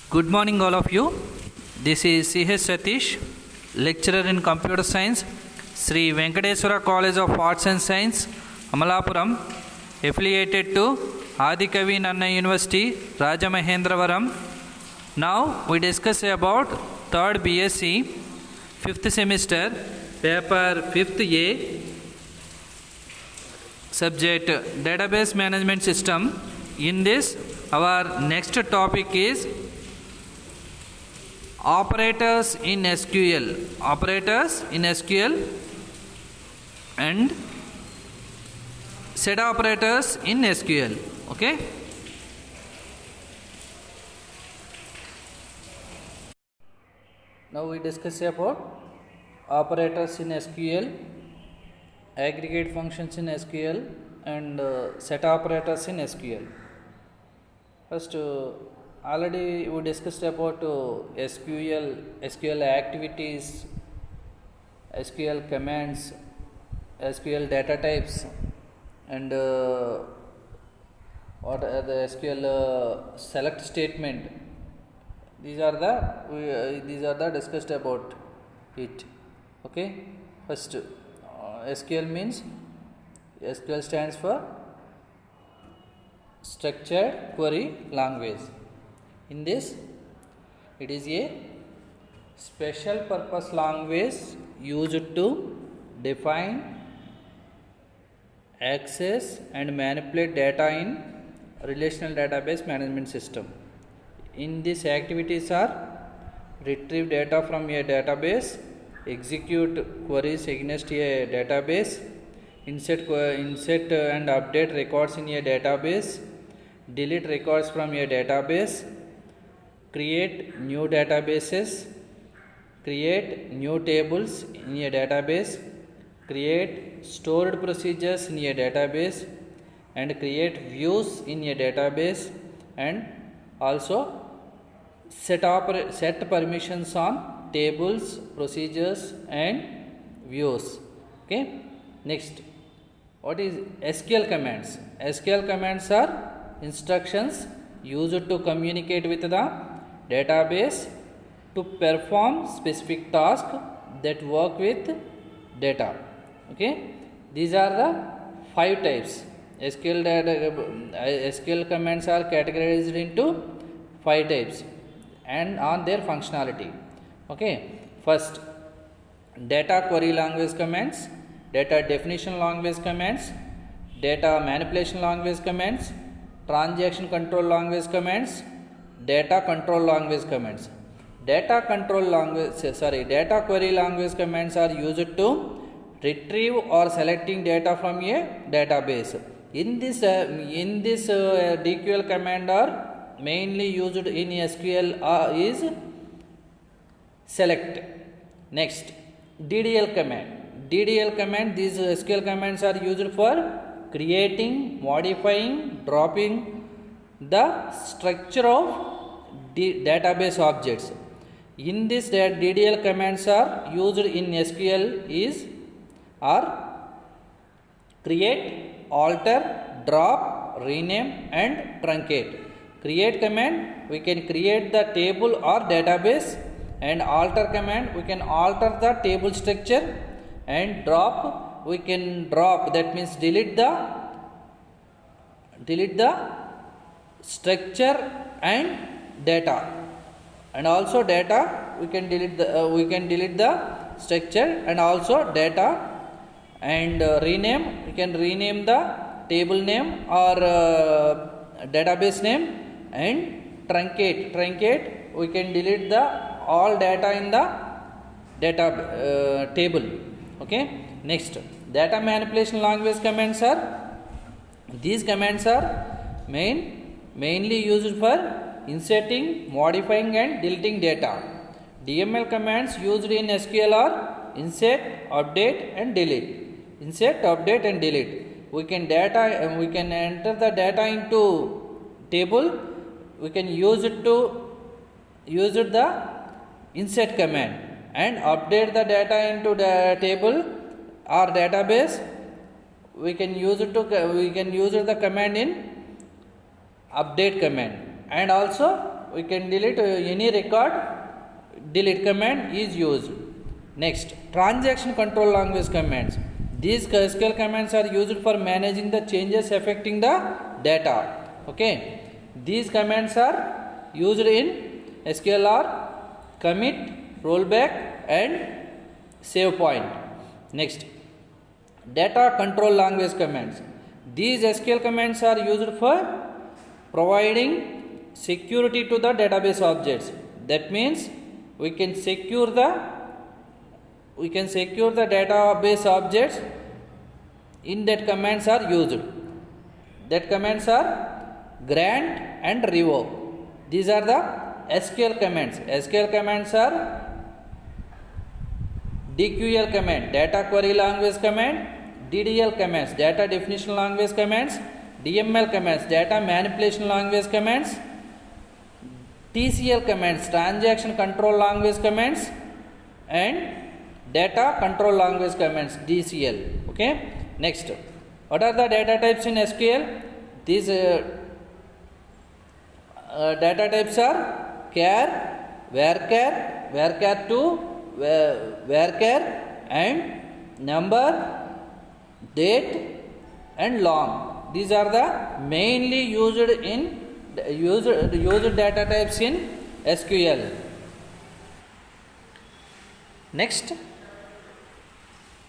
Good morning, all of you. This is C.H. Satish, lecturer in computer science, Sri Venkateswara College of Arts and Science, Amalapuram, affiliated to Adikavi Nanna University, Rajamahendravaram. Now we discuss about 3rd BSc, 5th semester, paper 5th A, subject database management system. In this, our next topic is operators in SQL. Operators in SQL and set operators in SQL. Okay. Now we discuss about operators in SQL, aggregate functions in SQL, and set operators in SQL. First, already we discussed about SQL activities, SQL commands, SQL data types, and what are the SQL select statement. These are the discussed about it. Okay. First, SQL means SQL stands for structured query language. In this, it is a special purpose language used to define, access and manipulate data in relational database management system. In these activities are retrieve data from a database, execute queries against a database, insert and update records in a database, delete records from a database, create new databases, create new tables in a database, create stored procedures in a database, and create views in a database, and also set permissions on tables, procedures and views. Okay. Next, what is SQL commands? SQL commands are instructions used to communicate with the database to perform specific tasks that work with data. Okay. These are the 5 types. SQL commands are categorized into 5 types and on their functionality. Okay. First, data query language commands, data definition language commands, data manipulation language commands, transaction control language commands, data control language commands. Data query language commands are used to retrieve or selecting data from a database. In this DQL command are mainly used in SQL is select. Next, DDL command. These SQL commands are used for creating, modifying, dropping the structure of database objects. In this, DDL commands are used in SQL are create, alter, drop, rename and truncate. Create command, we can create the table or database, and alter command, we can alter the table structure, and drop, we can drop, that means delete the structure and data, and also data, we can delete the structure and also data, and rename, we can rename the table name or database name, and truncate, we can delete the all data in the data table. Okay. Next, data manipulation language commands are, these commands are mainly used for inserting, modifying and deleting data. DML commands used in SQL are insert, update and delete. We can enter the data into table, we can use the insert command, and update the data into the table or database, we can use the command in update command, and also we can delete any record, delete command is used. Next, transaction control language commands. These SQL commands are used for managing the changes affecting the data. Okay, these commands are used in SQL are commit, rollback and save point. Next, data control language commands. These SQL commands are used for providing security to the database objects. That means we can secure the database objects. In that commands are used. That commands are grant and revoke. These are the SQL commands. SQL commands are DQL command, data query language command, DDL commands, data definition language commands, DML commands, data manipulation language commands, TCL commands, transaction control language commands and data control language commands, DCL. Okay. Next, what are the data types in SQL? These data types are char, varchar, varchar2, varchar and number, date and long. These are the mainly used data types in SQL. Next,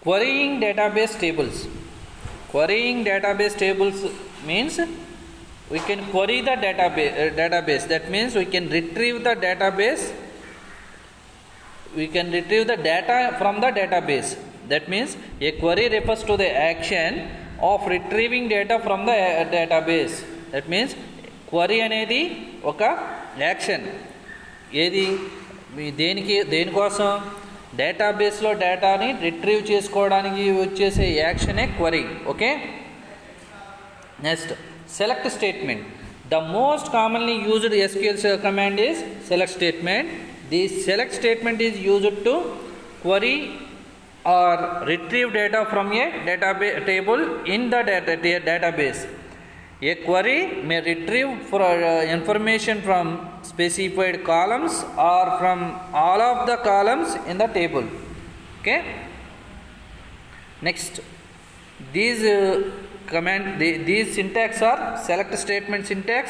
querying database tables. Querying database tables means we can query the database. That means we can retrieve the database. We can retrieve the data from the database. That means a query refers to the action of retrieving data from the database. That means query అనేది ఒక action. ఏది దేనికోసం డేటాబేస్లో డేటాని retrieve చేసుకోవడానికి వచ్చేసే యాక్షనే query. Okay. Next, select statement. The most commonly used SQL command is select statement. The select statement is used to query or retrieve data from a database table in the database. A query may retrieve information from specified columns or from all of the columns in the table. Okay. Next, these syntax are select statement syntax.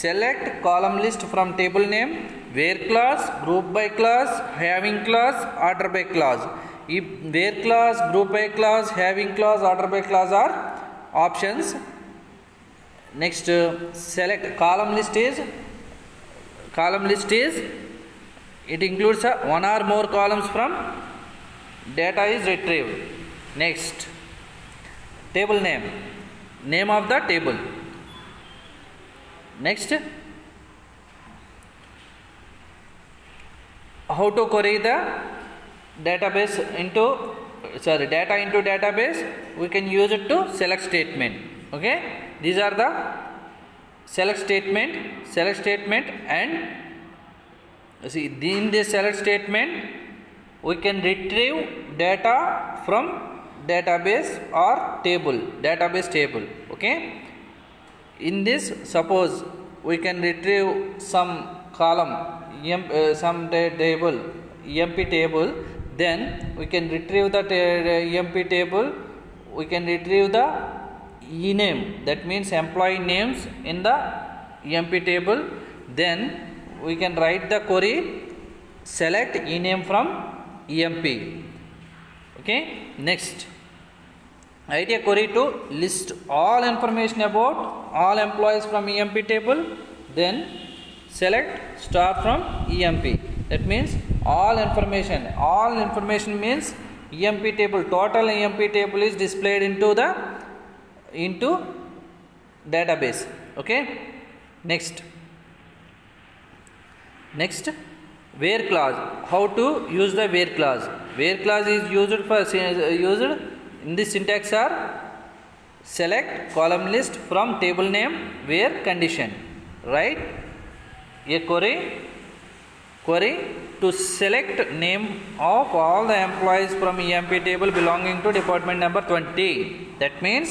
Select column list from table name, where clause, group by clause, having clause, order by clause. If where clause, group by clause, having clause, order by clause are options. Next, select column list is it includes one or more columns from data is retrieved. Next, table name of the table. Next, how to query the database data into database. We can use it to select statement. Okay, these are the select statement and see, in this select statement we can retrieve data from database or database table. Okay, in this, suppose we can retrieve some column, some table, emp table, then we can retrieve the emp table. We can retrieve the ename, that means employee names in the emp table. Then we can write the query select ename from emp. Okay. Next, write a query to list all information about all employees from emp table. Then select star from emp. That means all information means emp table, total emp table is displayed into database. Okay. Next, where clause. How to use the where clause? Where clause is used in this syntax are select column list from table name where condition. Write a query to select name of all the employees from emp table belonging to department number 20. That means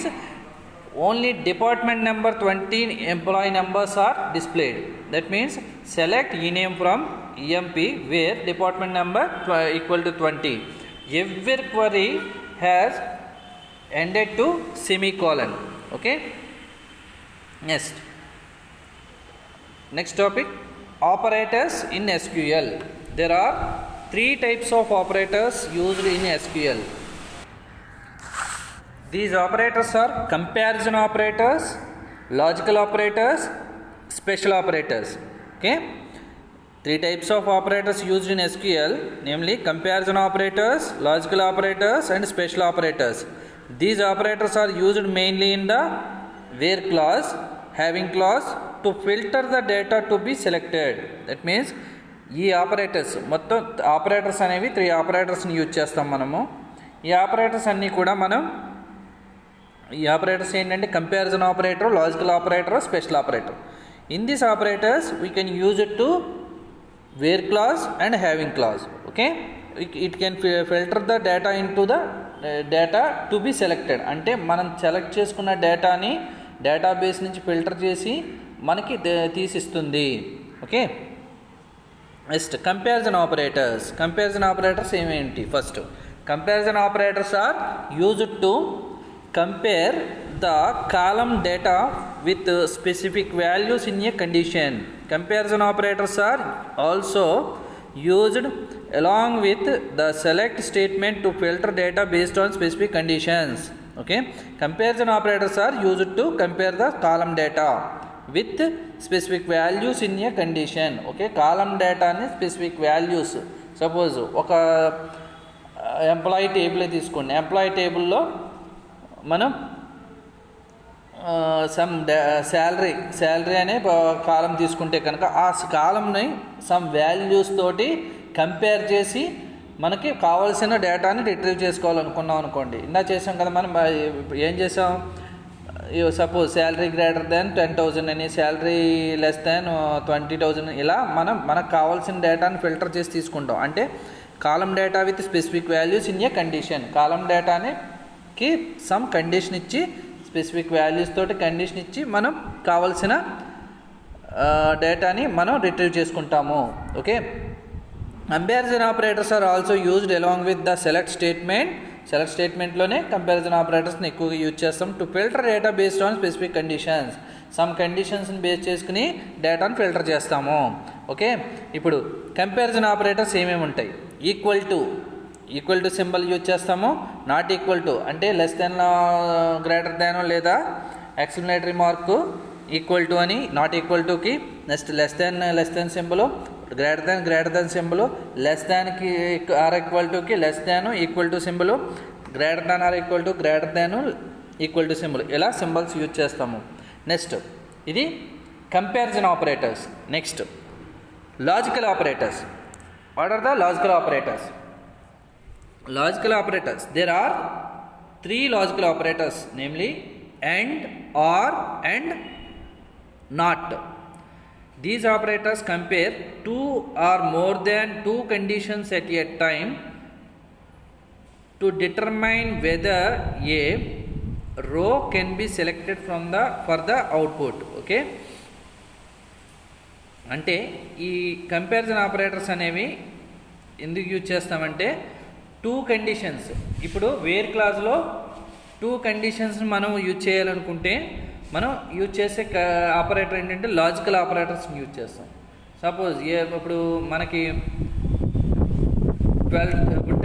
only department number 20 employee numbers are displayed. That means select ename from EMP where department number equal to 20. Every query has ended to semicolon. Okay. Next topic, operators in SQL. There are 3 types of operators used in SQL. These operators are comparison operators, logical operators, special operators. Okay, 3 types of operators used in SQL, namely comparison operators, logical operators, and special operators. These operators are used mainly in the where clause, having clause to filter the data to be selected. That means ఈ operators మొత్తం operators అనేవి 3 ఆపరేటర్స్ని use చేస్తాం మనము. ఈ operators అన్నీ కూడా ఈ operators ఏంటంటే comparison operator, logical operator, special operator. In this operators we can use it to where clause and having clause. Okay, it can filter the data in to the data to be selected. అంటే మనం select చేసుకున్న డేటాని database నుంచి filter చేసి మనకి తీసిస్తుంది. Okay, next comparison operators. Comparison operators ఏమేంటి? First, comparison operators are used to compare the column data with specific values in a condition. Comparison operators are also used along with the select statement to filter data based on specific conditions. Okay, comparison operators are used to compare the column data with specific values in a condition. Okay, column data ni specific values. Suppose oka employee table తీసుకోండి. Employee టేబుల్లో మనం some salary అనే కాలం తీసుకుంటే కనుక ఆ కాలంని some values తోటి compare చేసి మనకి కావాల్సిన డేటాని రిట్రీవ్ చేసుకోవాలనుకున్నాం అనుకోండి. ఇందా చేసాం కదా మనం. ఏం చేసాం? సపోజ్ శాలరీ గ్రేటర్ దాన్ 10,000 అని, శాలరీ లెస్ దాన్ 20,000, ఇలా మనకు కావాల్సిన డేటాని ఫిల్టర్ చేసి తీసుకుంటాం. అంటే column data with specific values in a condition. Column డేటాని కి సమ్ కండిషన్ ఇచ్చి, స్పెసిఫిక్ వాల్యూస్ తోటి కండిషన్ ఇచ్చి మనం కావాల్సిన డేటాని మనం రిట్రీవ్ చేసుకుంటాము. Okay, comparison operators are also used along with the select statement. సెలెక్ట్ స్టేట్మెంట్లోనే కంపారిజన్ ఆపరేటర్స్ని ఎక్కువగా యూజ్ చేస్తాం. To filter data based on specific conditions. Some కండిషన్స్ని బేస్ చేసుకుని డేటాను ఫిల్టర్ చేస్తాము. ఓకే, ఇప్పుడు కంపారిజన్ ఆపరేటర్స్ ఏమేమి ఉంటాయి? ఈక్వల్ టు సింబల్ యూజ్ చేస్తాము. నాట్ ఈక్వల్ టు అంటే లెస్ దెన్, గ్రేటర్ దాన్ లేదా ఎక్స్క్లమేటరీ మార్కు ఈక్వల్ టు అని నాట్ ఈక్వల్ టుకి. Next less than symbol, greater than symbol, less దాన్కి ఆర్ ఈక్వల్ టుకి less than equal to symbol, greater than or equal to greater than equal to symbol, ఇలా symbols use చేస్తాము. Next ఇది comparison operators. Next logical operators. What are the logical operators? Logical operators. There are 3 logical operators, namely AND, OR, and NOT. These operators compare 2 or more than 2 conditions at a time to determine whether a row can be selected for the output. Okay, అంటే ఈ comparison operators అనేవి ఎందుకు use చేస్తామంటే 2 conditions. ఇప్పుడు wear క్లాజ్లో 2 conditions మనం use చేయాలనుకుంటే మనం use చేసే ఆపరేటర్ ఏంటంటే లాజికల్ ఆపరేటర్స్ని యూజ్ చేస్తాం. సపోజ్ ఇప్పుడు మనకి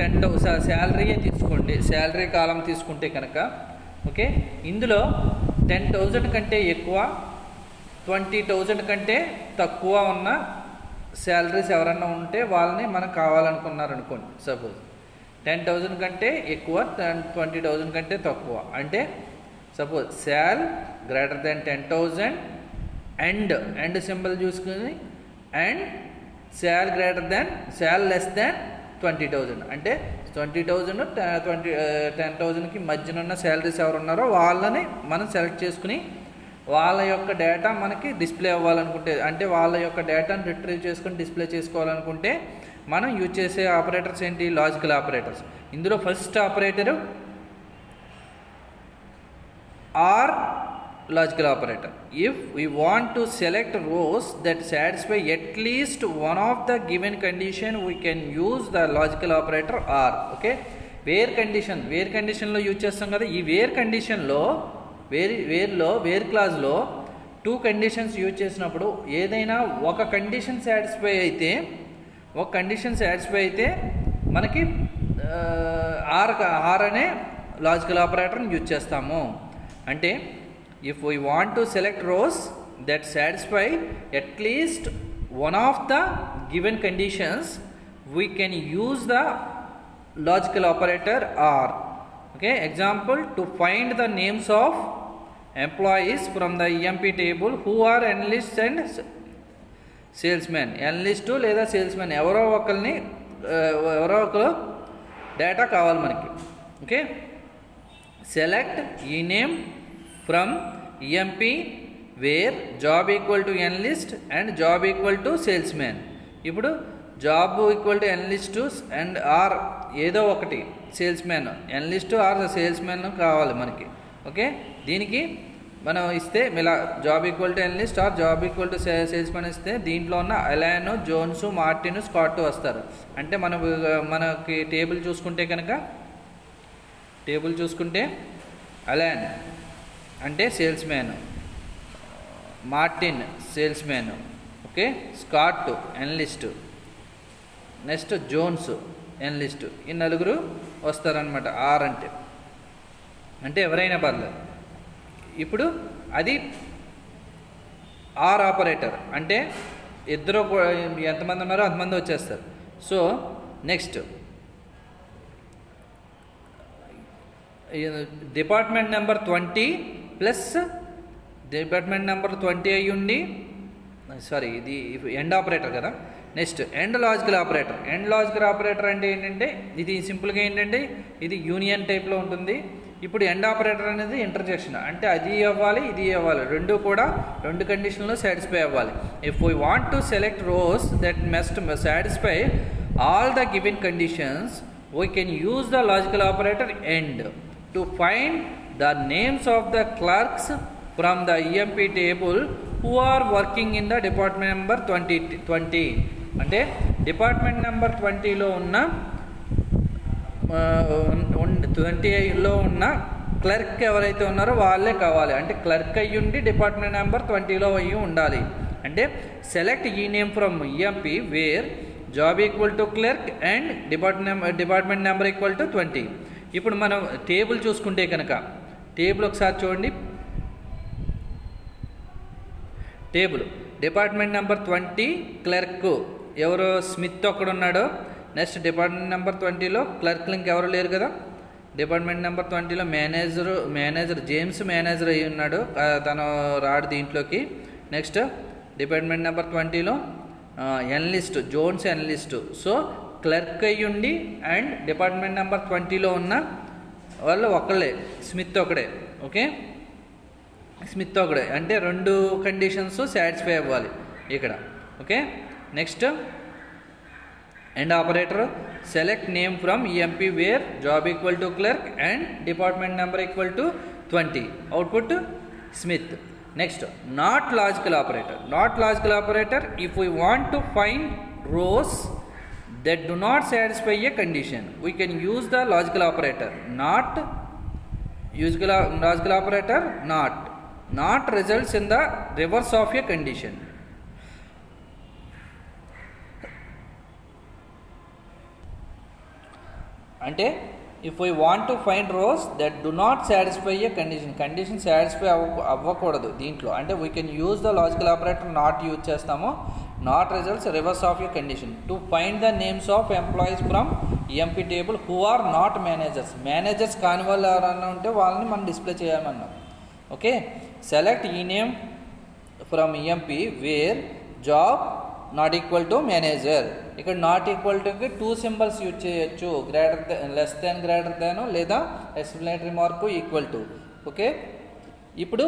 10,000 శాలరీ తీసుకోండి. శాలరీ కాలం తీసుకుంటే కనుక ఓకే, ఇందులో 10,000 కంటే ఎక్కువ, 20,000 కంటే తక్కువ ఉన్న శాలరీస్ ఎవరన్నా ఉంటే వాళ్ళని మనకు కావాలనుకున్నారనుకోండి. సపోజ్ 10,000 కంటే ఎక్కువ, 20,000 కంటే తక్కువ అంటే suppose sal greater than 10,000 and symbol చూసుకుని అండ్ శాల్ లెస్ దాన్ 20,000 అంటే 20,000 10,000కి మధ్యన ఉన్న శాలరీస్ ఎవరు ఉన్నారో వాళ్ళని మనం సెలెక్ట్ చేసుకుని వాళ్ళ యొక్క డేటా మనకి డిస్ప్లే అవ్వాలనుకుంటే, అంటే వాళ్ళ యొక్క డేటాను రిట్రీవ్ చేసుకుని డిస్ప్లే చేసుకోవాలనుకుంటే మనం యూజ్ చేసే ఆపరేటర్స్ ఏంటి? Logical operators. ఇందులో first operator or logical operator. If we want to select rows that satisfy at least one of the given condition, we can use the logical operator or. Okay, where కండిషన్లో use చేస్తాం కదా. ఈ wear కండిషన్లో wear క్లాజ్లో 2 conditions use చేసినప్పుడు ఏదైనా ఒక condition satisfy అయితే మనకి ఆర్ అనే లాజికల్ ఆపరేటర్ని యూజ్ చేస్తాము. అంటే if we want to select rows that satisfy at least one of the given conditions, we can use the logical operator or. Okay, example, to find the names of employees from the EMP table who are analysts and salesmen. Analyst లేదా salesmen ఎవరో ఒకరు data కావాలి మనకి. Okay, select ఈ name from EMP where job equal to analyst and job equal to salesman. ఇప్పుడు job equal to analyst and or ఏదో ఒకటి salesmen, analyst are salesmen కావాలి మనకి. ఓకే, దీనికి మనం ఇస్తే ఇలా job equal to analyst or job equal to salesmen ఇస్తే దీంట్లో ఉన్న అలాన్, జోన్స్, మార్టిన్, స్కాట్ వస్తారు. అంటే మనకి టేబుల్ చూసుకుంటే అలాన్ అంటే salesmen, Martin salesmen, okay, Scott analyst, next Jones analyst, ఈ నలుగురు వస్తారనమాట. ఆర్ అంటే ఎవరైనా పర్లేదు. ఇప్పుడు అది ఆర్ ఆపరేటర్ అంటే ఇద్దరు ఎంతమంది ఉన్నారో అంతమంది వచ్చేస్తారు. So next department number 20 plus department number 20 అయ్యి ఉండి, సారీ ఇది ఎండ్ ఆపరేటర్ కదా. నెక్స్ట్ ఎండ్ లాజికల్ ఆపరేటర్ అంటే ఏంటంటే ఇది సింపుల్గా ఏంటంటే ఇది యూనియన్ టైప్లో ఉంటుంది. ఇప్పుడు ఎండ్ ఆపరేటర్ అనేది ఇంటర్జెక్షన్ అంటే అది అవ్వాలి ఇది అవ్వాలి, రెండు కండిషన్లో సాటిస్ఫై అవ్వాలి. If we want to select rows that must satisfy all the given conditions, we can use the logical operator and to find the names of the clerks from the EMP table who are working in the department number 20. అంటే department number 20లో ఉన్న 20లో ఉన్న clerk ఎవరైతే ఉన్నారో వాళ్ళే కావాలి. అంటే clerk అయ్యుండి డిపార్ట్మెంట్ నెంబర్ 20లో అయ్యి ఉండాలి. అంటే సెలెక్ట్ ఈ name from EMP where job equal to clerk and department number equal to 20. ఇప్పుడు మనం టేబుల్ చూసుకుంటే కనుక టేబుల్ ఒకసారి చూడండి. టేబుల్ డిపార్ట్మెంట్ నెంబర్ 20 క్లర్క్ ఎవరో స్మిత్ ఒక్కడున్నాడో. నెక్స్ట్ డిపార్ట్మెంట్ నెంబర్ 20లో క్లర్క్లు ఇంకెవరు లేరు కదా. డిపార్ట్మెంట్ నెంబర్ 20లో మేనేజర్ జేమ్స్ మేనేజర్ అయ్యి ఉన్నాడు, తను రాడు దీంట్లోకి. నెక్స్ట్ డిపార్ట్మెంట్ నెంబర్ 20లో analyst Jones analyst. So clerk అయ్యుండి అండ్ డిపార్ట్మెంట్ నెంబర్ 20లో ఉన్న వాళ్ళు ఒకళ్ళే, స్మిత్ ఒకడే. ఓకే, స్మిత్ ఒకడే అంటే రెండు కండిషన్స్ సాటిస్ఫై అవ్వాలి ఇక్కడ. Okay, next and operator select name from EMP where job equal to clerk and department number equal to 20, output Smith. Next not logical operator if we want to find rows that do not satisfy a condition, we can use the logical operator not. Logical operator not results in the reverse of a condition. అంటే if we want to find rows that do not satisfy a condition satisfy అవ్వకూడదు దీంట్లో, అంటే we can use the logical operator not use చేస్తాము. not results reverse of a condition to find the names of employees from EMP table who are not managers కాని వాళ్ళు ఎవరన్నా ఉంటే వాళ్ళని మనం డిస్ప్లే చేయమన్నాం. ఓకే, సెలెక్ట్ ఈ name from EMP where job not equal to manager. ఇక్కడ not equal టుకి 2 సింబల్స్ యూజ్ చేయొచ్చు, లెస్ దాన్ గ్రేటర్ దాన్ లేదా explanatory mark equal to. Okay, ఇప్పుడు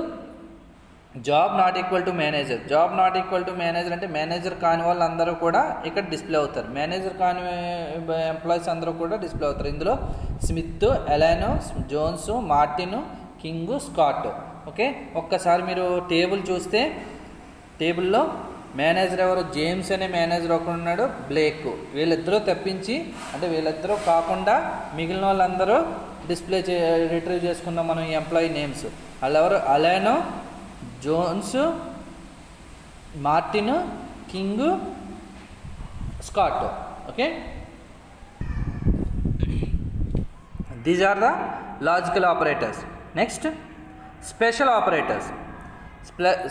job not equal to manager అంటే మేనేజర్ కాని వాళ్ళు అందరూ కూడా ఇక్కడ డిస్ప్లే అవుతారు. మేనేజర్ కాని ఎంప్లాయీస్ అందరూ కూడా డిస్ప్లే అవుతారు. ఇందులో Smith, Allen, Jones, Martin, King, Scott. Okay, ఒక్కసారి మీరు టేబుల్ చూస్తే టేబుల్లో మేనేజర్ ఎవరు, జేమ్స్ అనే మేనేజర్ ఒకడు ఉన్నాడు, బ్లేక్. వీళ్ళిద్దరూ తప్పించి, అంటే వీళ్ళిద్దరూ కాకుండా మిగిలిన వాళ్ళందరూ రిట్రీవ్ చేసుకున్నాం మనం ఈ ఎంప్లాయీ నేమ్స్. వాళ్ళు ఎవరు, Allen, Jones, Martin, King, Scott. Okay, these are the logical operators. Next, special operators.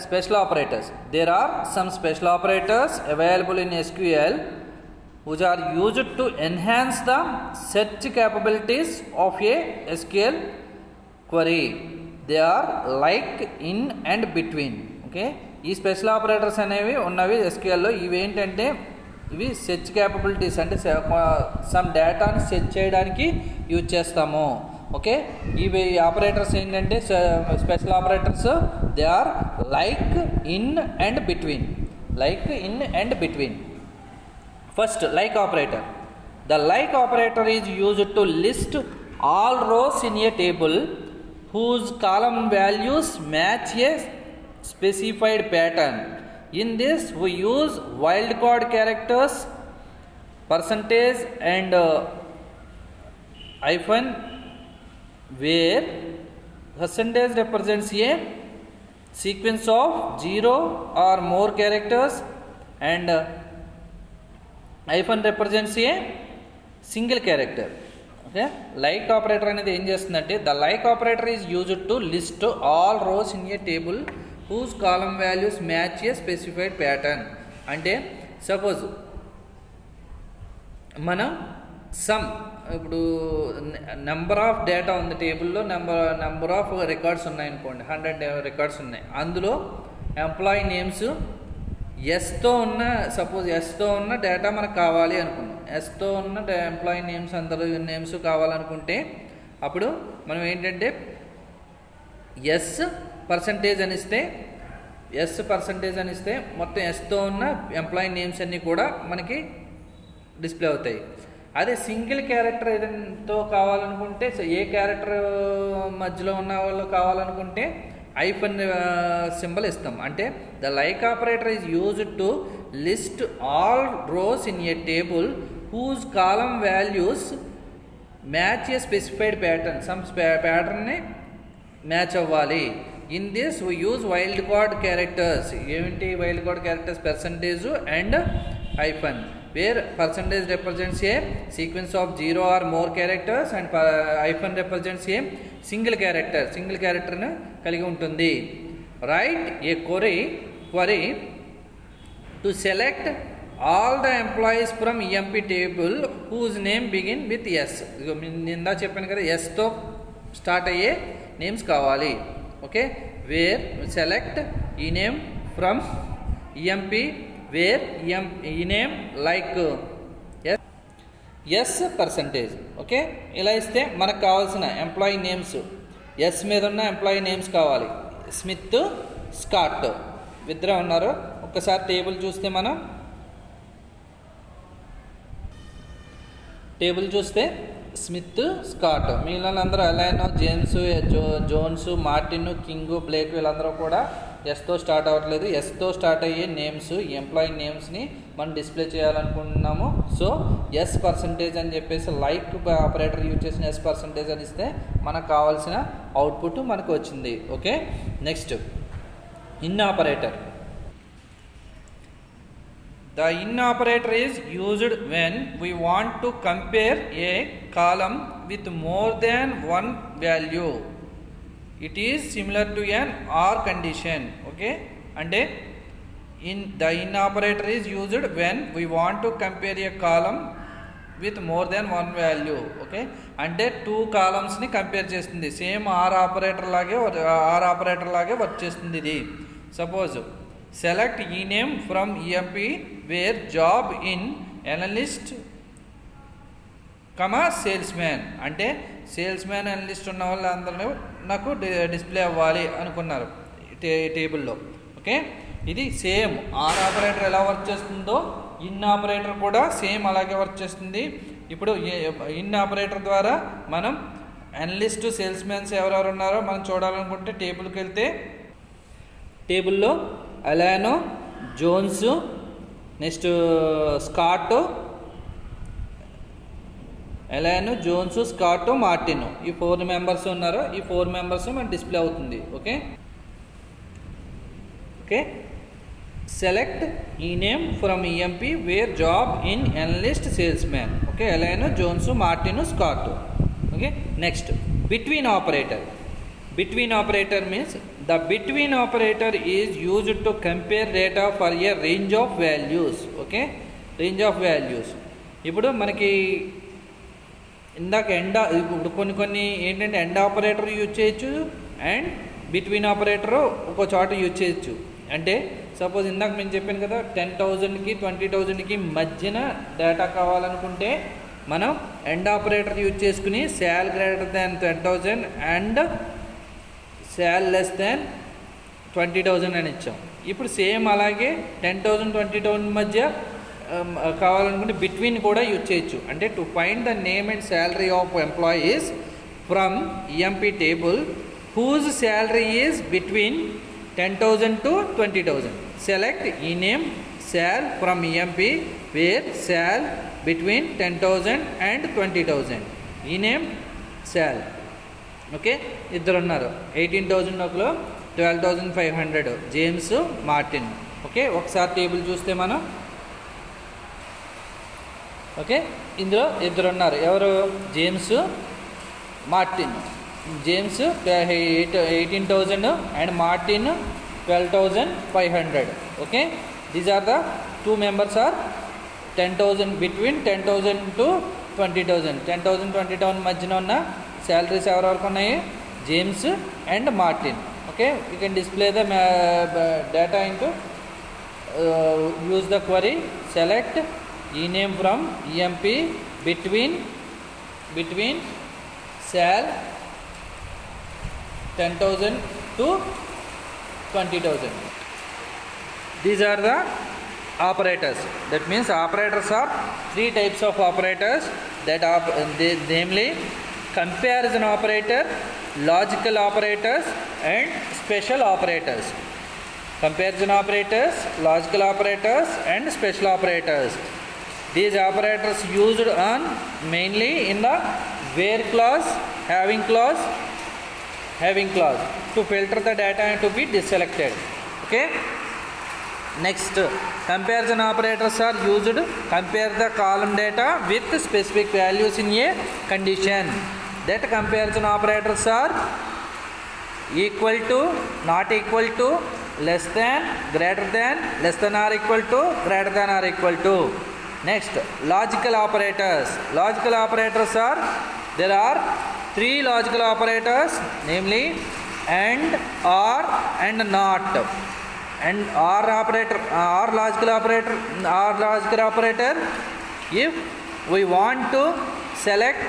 Special operators, there are some special operators available in SQL which are used to enhance the search capabilities of a SQL query. They are like, in and between. Okay, ఈ special operators అనేవి ఉన్నవి ఎస్క్యూఎల్లో. ఇవి ఏంటంటే ఇవి search capabilities, అంటే some డేటాని search చేయడానికి యూజ్ చేస్తాము. ఓకే, ఇవి ఆపరేటర్స్ ఏంటంటే special operators, they are like, in and between. Like, in and between. First, like operator. The like operator is used to list all rows in a table whose column values match a specified pattern. In this we use wildcard characters, percentage and hyphen, where percentage represents a sequence of 0 or more characters and hyphen represents a single character. Okay, like operator అనేది ఏం చేస్తుందంటే, the like operator is used to list all rows in a table whose column values match a specified pattern. అంటే suppose మనం ఇప్పుడు number of data ఉంది టేబుల్లో, number of records ఉన్నాయనుకోండి, 100 records ఉన్నాయి. అందులో ఎంప్లాయీ నేమ్స్ ఎస్తో ఉన్న, సపోజ్ ఎస్తో ఉన్న డేటా మనకు కావాలి అనుకున్నాం. ఎస్తో ఉన్న ఎంప్లాయీ నేమ్స్, అందరూ నేమ్స్ కావాలనుకుంటే అప్పుడు మనం ఏంటంటే ఎస్ పర్సంటేజ్ అని ఇస్తే మొత్తం ఎస్తో ఉన్న ఎంప్లాయీ నేమ్స్ అన్నీ కూడా మనకి డిస్ప్లే అవుతాయి. అదే సింగిల్ క్యారెక్టర్ ఏదంతో కావాలనుకుంటే, ఏ క్యారెక్టర్ మధ్యలో ఉన్న వాళ్ళు కావాలనుకుంటే ఐఫన్ సింబల్ ఇస్తాం. అంటే the like operator is used to list all rows in a table whose column values match a specified pattern. Some ప్యాటర్న్ని మ్యాచ్ అవ్వాలి. In this we use wildcard characters. ఏమిటి wildcard characters? Percentage and hyphen, where percentage represents a sequence of 0 or more characters and hyphen represents a single character ను కలిగి ఉంటుంది. Write a query to select all the employees from EMP table whose name begin with S. నిందా చెప్పాను కదా, S తో start అయ్యే names కావాలి. Okay, where select e name from EMP, where e name like S percentage. Okay, ఇలా ఇస్తే మనకు కావాల్సిన employee names, S మీద ఉన్న ఎంప్లాయీ నేమ్స్ కావాలి. స్మిత్, స్కాట్ ఇద్దరే ఉన్నారు. ఒక్కసారి టేబుల్ చూస్తే మనం స్మిత్, స్కాట్, మిగిలిన అందరూ Allen, James, Jones, Martin, King, Blake వీళ్ళందరూ కూడా ఎస్తో స్టార్ట్ అవ్వట్లేదు. ఎస్తో స్టార్ట్ అయ్యే నేమ్స్, ఎంప్లాయీ నేమ్స్ని మనం డిస్ప్లే చేయాలనుకుంటున్నాము. సో ఎస్ పర్సంటేజ్ అని చెప్పేసి లైక్ ఆపరేటర్ యూజ్ చేసిన ఎస్ పర్సంటేజ్ అని ఇస్తే మనకు కావాల్సిన అవుట్పుట్ మనకు వచ్చింది. Okay, next in operator. The in operator is used when we want to compare a column with more than one value. It is similar to an OR condition. Okay, and the in operator is used when we want to compare a column with more than one value. Okay, అంటే 2 కాలమ్స్ని compare చేస్తుంది. Same or operator లాగే work చేస్తుంది ఇది. Suppose select e name from EMP where job in analyst, salesman. అంటే salesman, analyst ఉన్న వాళ్ళు అందరూ నాకు డిస్ప్లే అవ్వాలి అనుకున్నారు టేబుల్లో. ఓకే, ఇది సేమ్ ఆర్ ఆపరేటర్ ఎలా వర్క్ చేస్తుందో ఇన్ ఆపరేటర్ కూడా సేమ్ అలాగే వర్క్ చేస్తుంది. ఇప్పుడు ఇన్ ఆపరేటర్ ద్వారా మనం అనలిస్ట్ సేల్స్ మ్యాన్స్ ఎవరెవరు ఉన్నారో మనం చూడాలనుకుంటే టేబుల్కి వెళ్తే టేబుల్లో Allen, Jones, next Scott, Allen, Jones, Scott, Martin, ఈ 4 మెంబర్స్ ఉన్నారు. ఈ 4 మెంబర్స్ మనకు డిస్ప్లే అవుతుంది. ఓకే ఓకే సెలెక్ట్ ఈ name from EMP where job in analyst salesman. Okay, Allen, Jones, Martin, Scott. Okay, next between operator. Between operator means the between operator is used to compare data for a range of values. Okay, range of values. ఇప్పుడు మనకి ఇందాక ఇప్పుడు కొన్ని ఏంటంటే end operator use చేయొచ్చు and between operator ఒక చోట use చేయొచ్చు. అంటే సపోజ్ ఇందాక నేను చెప్పాను కదా 10,000కి 20,000కి మధ్యన డేటా కావాలనుకుంటే మనం ఎండ్ ఆపరేటర్ యూజ్ చేసుకుని sale greater than 10,000 and sale less than 20,000 అని ఇచ్చాం. ఇప్పుడు సేమ్ అలాగే 10,000 20,000 మధ్య కావాలనుకుంటే బిట్వీన్ కూడా యూజ్ చేయొచ్చు. అంటే to find the name and salary of employees from EMP table whose salary is between 10,000 to 20,000. Select ఈ name sal from EMP where sal between 10,000 and 20,000. ఈ నేమ్ శాల్. ఓకే, ఇద్దరు ఉన్నారు. 18,000 ఒకరు, 12,500 జేమ్స్, మార్టిన్. ఓకే, ఒకసారి table చూస్తే మనం okay ఇందులో ఇద్దరు ఉన్నారు. ఎవరు? James, Martin. James 18,000 and Martin 12,500. Okay, these are the 2 members are 10,000 between 10,000 to 20,000. 10,000 20,000 మధ్యన ఉన్న శాలరీస్ ఎవరెవరికి ఉన్నాయి? James and Martin. Okay, you can display the data into use the query select ఈ name from EMP between sal 10,000 to 20,000. These are the operators. That means operators are 3 types of operators. That are namely comparison operator, logical operators and special operators. Comparison operators, logical operators and special operators. These operators used on mainly in the where clause, having clause to filter the data and to be deselected. Okay, next comparison operators are used to compare the column data with specific values in a condition. That comparison operators are equal to, not equal to, less than, greater than, less than or equal to, greater than or equal to. Next, logical operators. Logical operators are, there are 3 logical operators, namely and, or and not. And or operator, or logical operator, if we want to select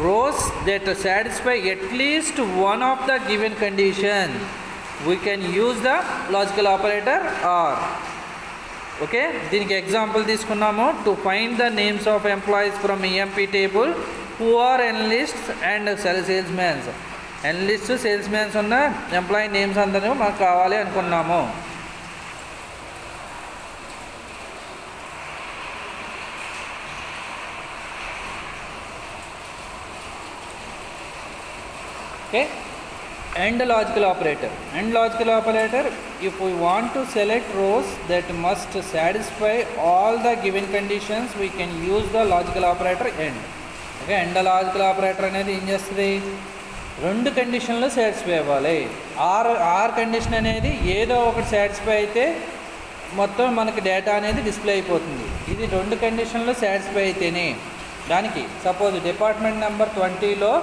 rows that satisfy at least one of the given condition, we can use the logical operator or. Okay, దీనికి example తీసుకున్నాము. To find the names of employees from EMP table who are analysts and sales mans. Analyst, sales mans ఉన్న employee names అందరూ మనకు కావాలి అనుకున్నాము. Okay, and logical operator. And logical operator, if we want to select rows that must satisfy all the given conditions, we can use the logical operator and. Okay, and logical operator అనేది ఏం చేస్తుంది? 2 కండిషన్లు satisfy అవ్వాలి. Are condition అనేది ఏదో ఒకటి satisfy అయితే మొత్తం మనకి డేటా అనేది డిస్ప్లే అయిపోతుంది. ఇది 2 కండిషన్లు సాటిస్ఫై అయితేనే. దానికి సపోజ్ డిపార్ట్మెంట్ నెంబర్ 20లో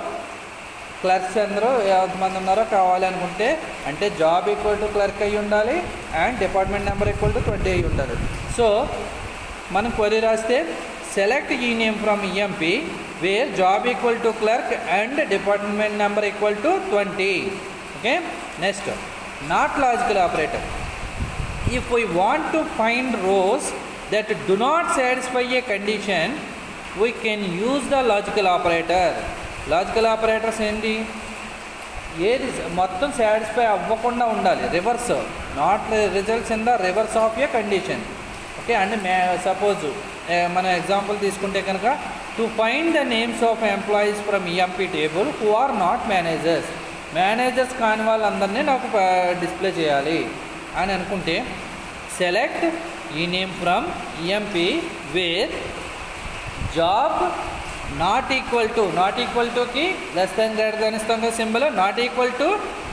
క్లర్క్స్ అందరూ ఎంతమంది ఉన్నారో కావాలి అనుకుంటే, అంటే జాబ్ ఈక్వల్ టు క్లర్క్ అయ్యి ఉండాలి and department number equal to 20 అయ్యి ఉండాలి. సో మనం క్వరీ రాస్తే సెలెక్ట్ ఈ name from EMP where job equal to clerk and department number equal to 20. Okay, next not logical operator. If we want to find rows that do not satisfy a condition, we can use the logical operator. Logical operators ఏంటి, ఏది మొత్తం satisfy అవ్వకుండా ఉండాలి, reverse, not results in the reverse of A condition. Okay and suppose మన example తీసుకుంటే కనుక to find the names of employees from EMP table who are not managers, managers కాని వాళ్ళందరినీ నాకు డిస్ప్లే చేయాలి అని అనుకుంటే సెలెక్ట్ ఈ name from EMP where job not equal టుకి లెస్ దాన్ గ్రేటర్ దాన్ ఇస్తాం కదా symbol, not equal to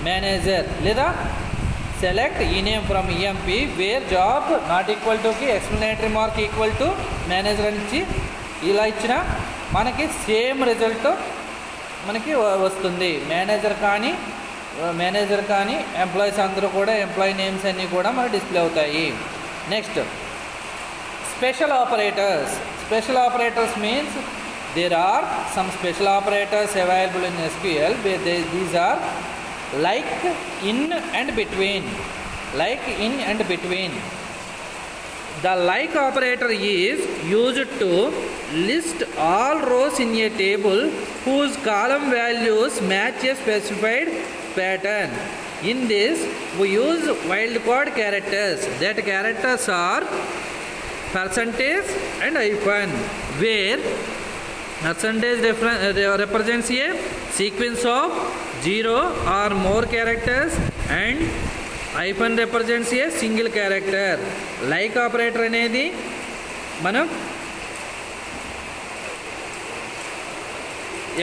manager, లేదా సెలెక్ట్ ఈ name from EMP where job not equal టుకి explanatory mark equal to manager అని ఇచ్చి ఇలా ఇచ్చిన మనకి సేమ్ రిజల్ట్ మనకి వస్తుంది. మేనేజర్ కానీ ఎంప్లాయీస్ అందరూ కూడా ఎంప్లాయీ నేమ్స్ అన్నీ కూడా మనకు డిస్ప్లే అవుతాయి. Next special operators means there are some special operators available in SQL where these are like in and between. The like operator is used to list all rows in a table whose column values match a specified pattern. In this we use wildcard characters. That characters are percentage and hyphen, where percentage represents a sequence of 0 or more characters and hyphen represents a single character. Like operator అనేది మనం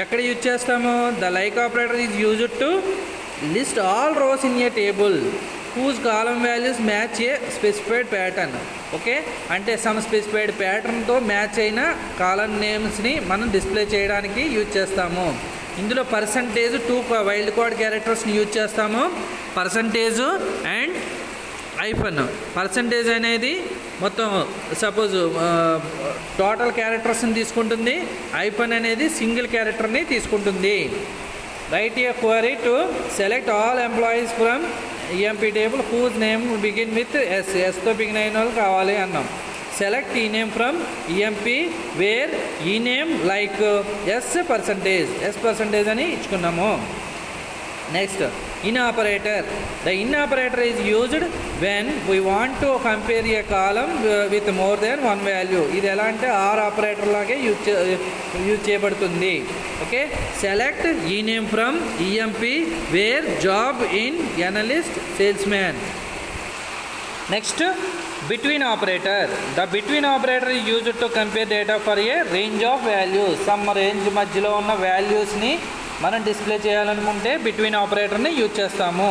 ఎక్కడ use చేస్తాము, the like operator is used to list all rows in a table whose column values match a specified pattern. Okay అంటే some specified ప్యాటర్న్తో match అయిన column నేమ్స్ని మనం display చేయడానికి use చేస్తాము. ఇందులో పర్సంటేజ్ 2 వైల్డ్ కార్డ్ క్యారెక్టర్స్ని యూజ్ చేస్తాము, percentage and hyphen. Percentage అనేది మొత్తం suppose total క్యారెక్టర్స్ని తీసుకుంటుంది, హైఫన్ అనేది సింగిల్ క్యారెక్టర్ని తీసుకుంటుంది. Write a query to select all employees from EMP table whose name begin with ఎస్తో బిగిన్ అయిన వాళ్ళు కావాలి అన్నాం. సెలెక్ట్ ఈ name from EMP where E name like S percentage అని ఇచ్చుకున్నాము. Next in operator. The in operator is used when we want to compare a column with more than 1 value. ఇది ఎలా అంటే ఆర్ ఆపరేటర్ లాగే use చేయబడుతుంది. Okay select ఈ name from EMP where job in analyst salesman. Next between operator. The between operator is used to compare data for a range of values. Some range మధ్యలో ఉన్న వాల్యూస్ని మనం display చేయాలనుకుంటే between ఆపరేటర్ని use చేస్తాము.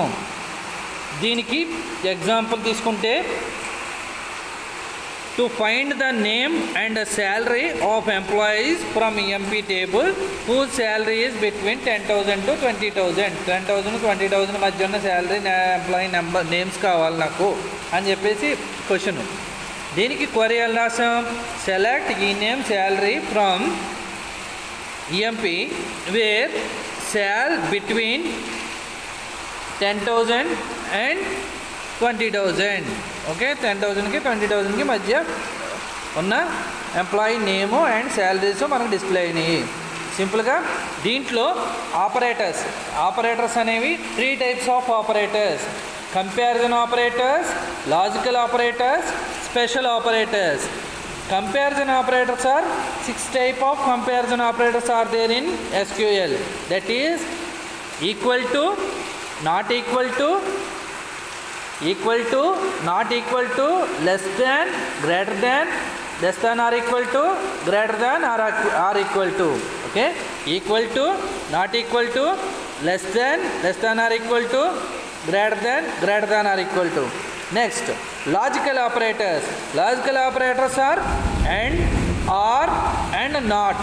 దీనికి example తీసుకుంటే to find the name and salary of employees from EMP table whose salary is between 10,000 to 20,000. 10,000 20,000 మధ్య ఉన్న శాలరీ ఎంప్లాయీ నేమ్స్ కావాలి నాకు అని చెప్పేసి క్వశ్చన్. దీనికి క్వరీ ఎలా రాసాం, సెలెక్ట్ ఈ name salary from EMP where sal between 10,000 and 20,000. Okay 10,000కి 20,000కి మధ్య ఉన్న ఎంప్లాయీ నేము అండ్ శాలరీస్ మనకు డిస్ప్లే అయినాయి. సింపుల్గా దీంట్లో ఆపరేటర్స్ అనేవి 3 types of operators: comparison operators, logical operators, special operators. Comparison operators are 6 types of comparison operators are there in SQL. That is equal to, not equal to, not equal to, less than, greater than, less than or equal to, greater than or equal to. Okay, equal to, not equal to, less than or equal to, greater than or equal to. Next, logical operators. Logical operators are and, or and not,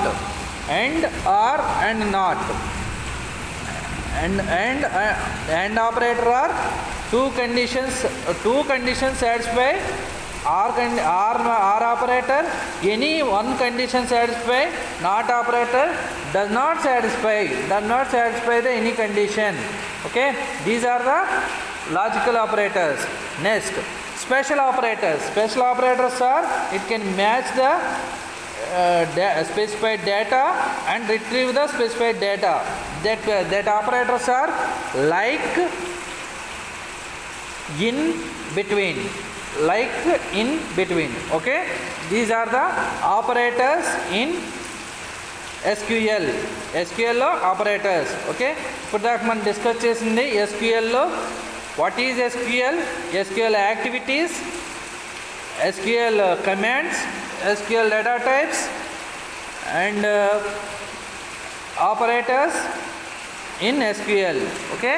and, or and not. And operator are two conditions satisfy. Or operator, any one condition satisfy. Not operator does not satisfy the any condition. Okay, these are the logical operators. Next, special operators. Special operators are, it can match the specified data and retrieve the specified data. That operators are like, in between, okay. These are the operators in SQL లో operators. Okay, ఇప్పుడు దాకా మనం discuss చేసింది SQLలో what is SQL activities, SQL commands, SQL data types and operators in SQL. Okay.